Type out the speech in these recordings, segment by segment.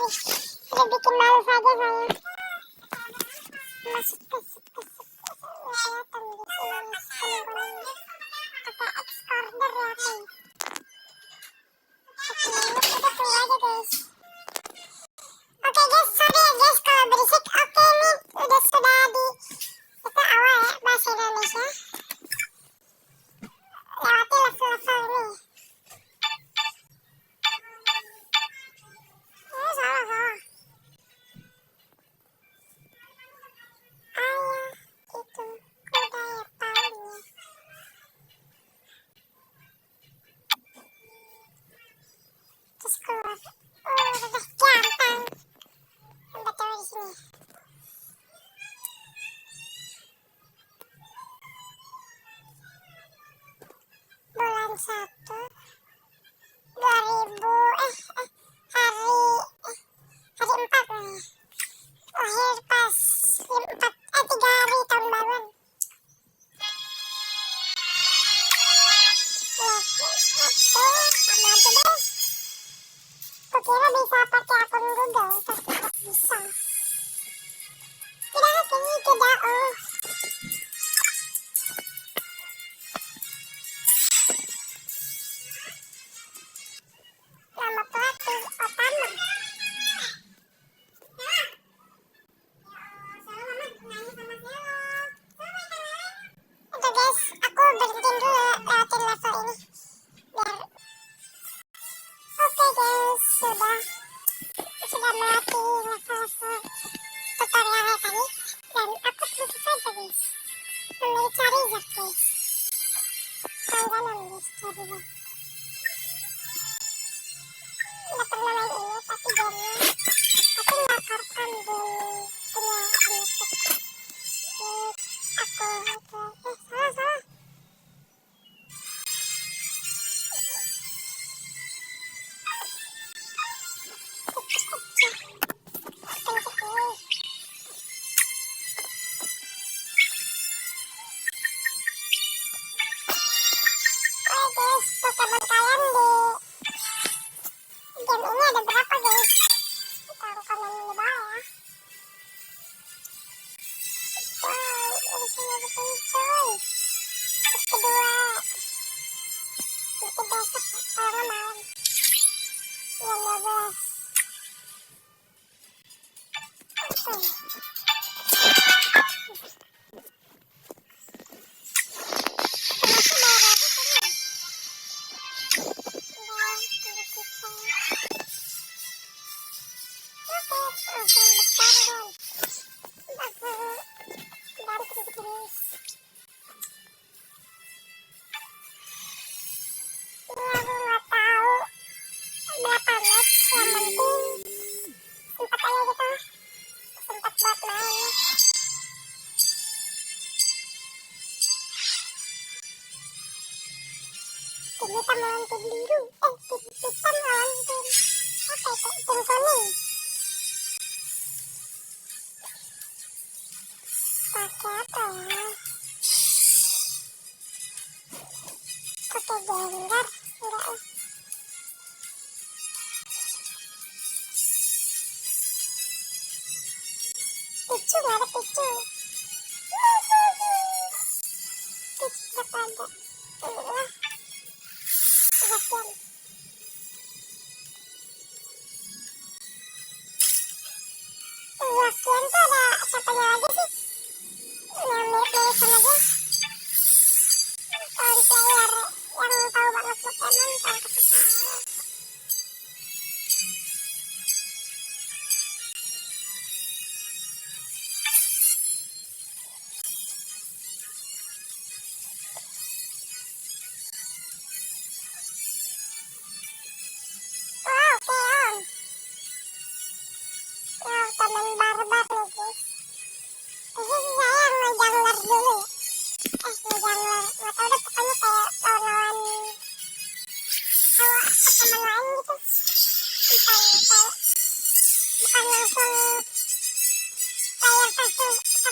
Udah bikin malu saja saya. Masuk ke kelihatan di sini kuning-kuningnya. Pakai excorder ya aku. Oke, udah tunggu aja guys. Oke guys, sorry ya guys kalau berisik. Oke nih, sudah di itu awal ya bahasa Indonesia. Lewati level-level ini. Salah. Ayah itu kuda ya palingnya. Terus keluar. Udah gampang. Udah tahu di sini. Bulan 1 2000 hari 4 nih. Lahir pas 3 hari tahun baruan. Ya, sama aja deh. Kukira bisa pakai akun Google, tapi tidak bisa. Tidak, kayaknya tidak. Nama pelatih Otama. Oke guys, aku berhentiin dulu lewatin level ini. Biar oke guys, sudah melewati level-level tutorialnya tadi. Dan aku tentu saja guys memilih Charizard guys. Langganan guys Charizard. Nggak pernah main ini tapi gamenya aku melaporkan belum punya penyakit. Aku salah. Guys, Pokemon kalian di game ini ada berapa guys? Taruh komen di bawah ya. Dari sini ada coy. Terus kedua itu besok kalau malam jam 12. Kita melawan tim biru. Kita melawan tim apa itu? Tim kuning. Pakai apa ya? Pakai Gengar? Enggak ya. Pichu, nggak ada Pichu. Pichu tetap ada. Zacian. Zacian tuh ada siapanya lagi sih? Yang mirip-mirip sama dia. Kalau player yang tahu banget Pokemon tahu kesana. Teman barbar nih guys. Jadi saya ngejangler dulu ya. Ngejangler. Gak tau deh pokoknya kayak lawan-lawan teman lain gitu. Bukan langsung player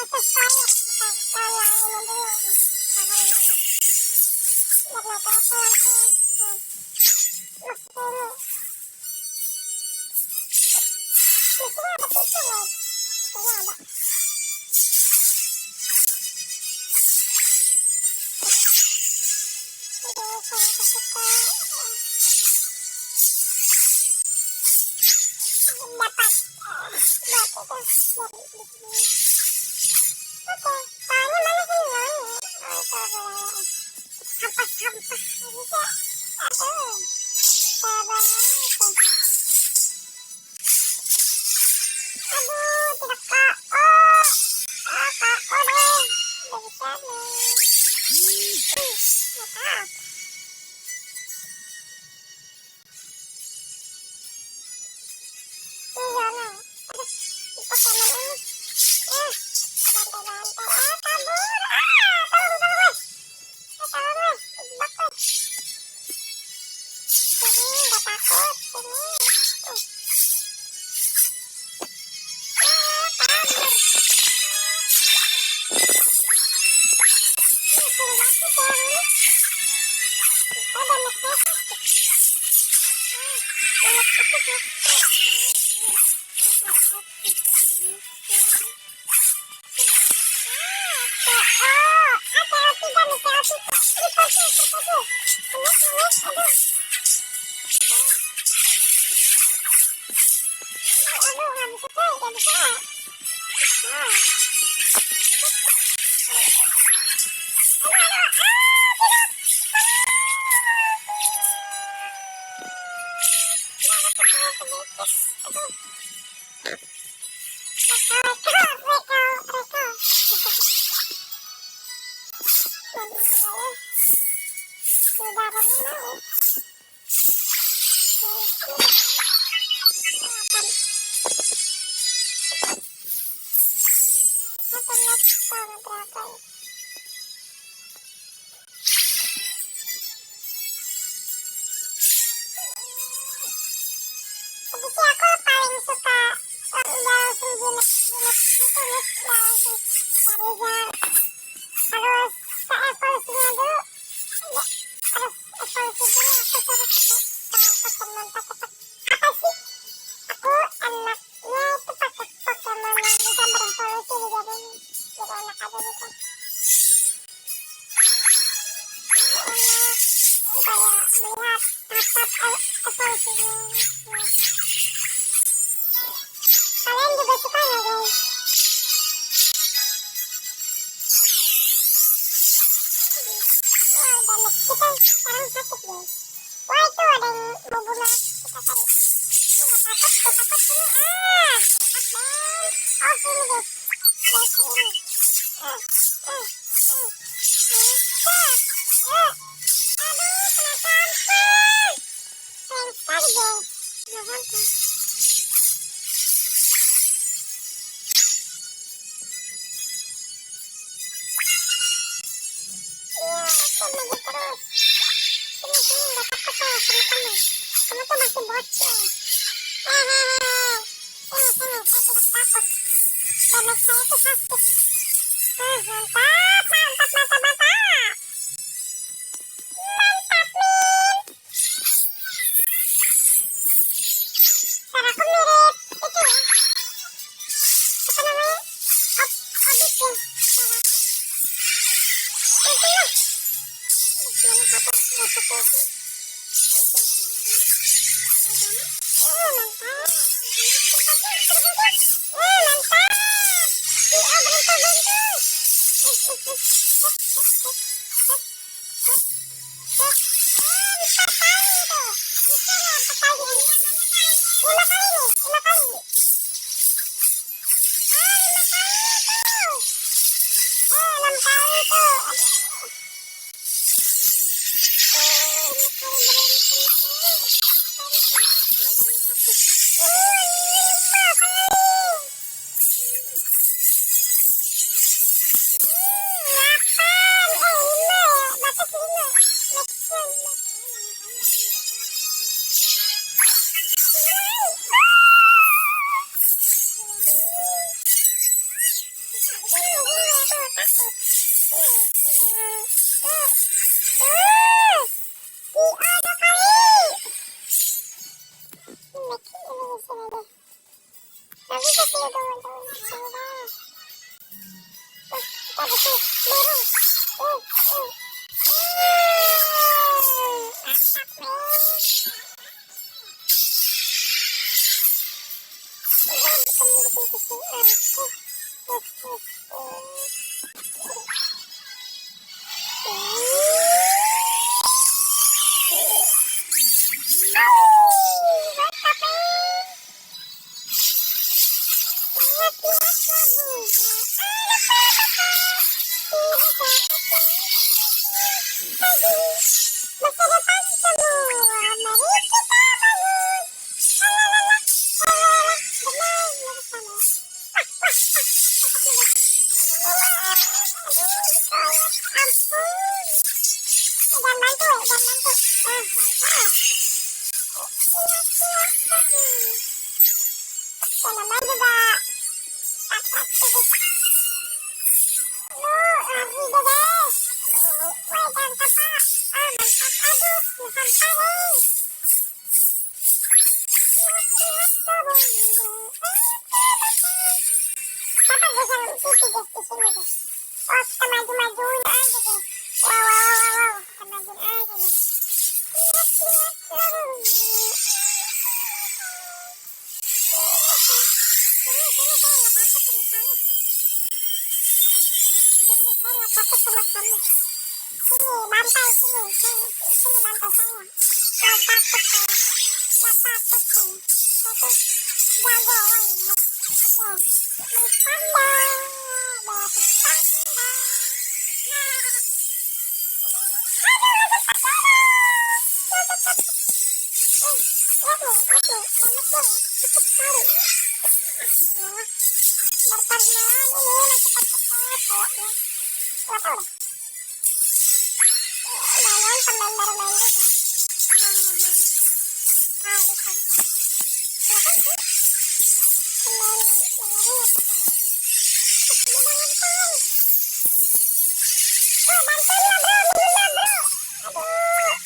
versus player. Bukan lawan ini dulu. Biar nanti aku langsung masuk ini. Kalian juga suka ya guys? Wah, dan kita sekarang sakit guys. Wah, itu ada yang mau bunuh kita tadi. Nggak takut, nggak takut sini. Oh sini guys. Ya sini. Aduh, kena sampah. Sayang sekali guys. Kena sampah. Maju terus. Sini, nggak takut saya sama kamu. Kamu tuh masih bocil. Sini, saya tidak takut. Damage saya itu sakit. Mantap, mantap, mantap, mantap. Mantap, Min. Suaraku mirip itu ya. Apa namanya? Obit ya. Suaraku. Itu ya. Mana apa? Masuk lagi. Mantap. Mantap. Nggak bisa sih, udah sini dah. Kita bersih biru. Mantap men. Udah bukan bikin pusing aku. Masa depan semua, mari kita bangun. Halalala, halalala, bermain bersama. Aduh, ditolak, ampun. Jangan bantu, jangan bantu. Mantap. Tanaman juga. Lari deh guys. Jangan tapak. Mantap. Aduh, dihamparin. Kenapa bisa itu guys di sini guys? Oh, kita maju-majuin aja guys. Wow. Kita majuin aja nih. Lihat terus. Saya nggak takut sama kamu. Sini, bantai sini. Sini bantai saya. Nggak takut saya. Nggak takut saya. Saya tuh jagoan ya. Bercanda. Lihat nih, mamutnya ya. Cepet sekali. Berteman ini cepat-cepat kayaknya. Nggak tahu deh. Jangan pemain baru main juga. Kali saja. Kenapa sih? Pemain benernya pada ini. Dia bantai. Bantainya bro, minumnya bro. Aduh.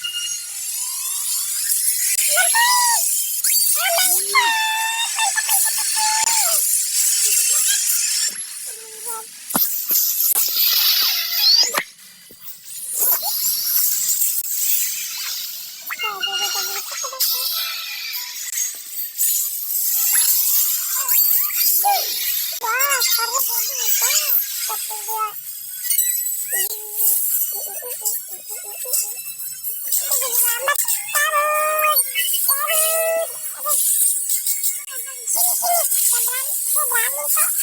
Berani kok.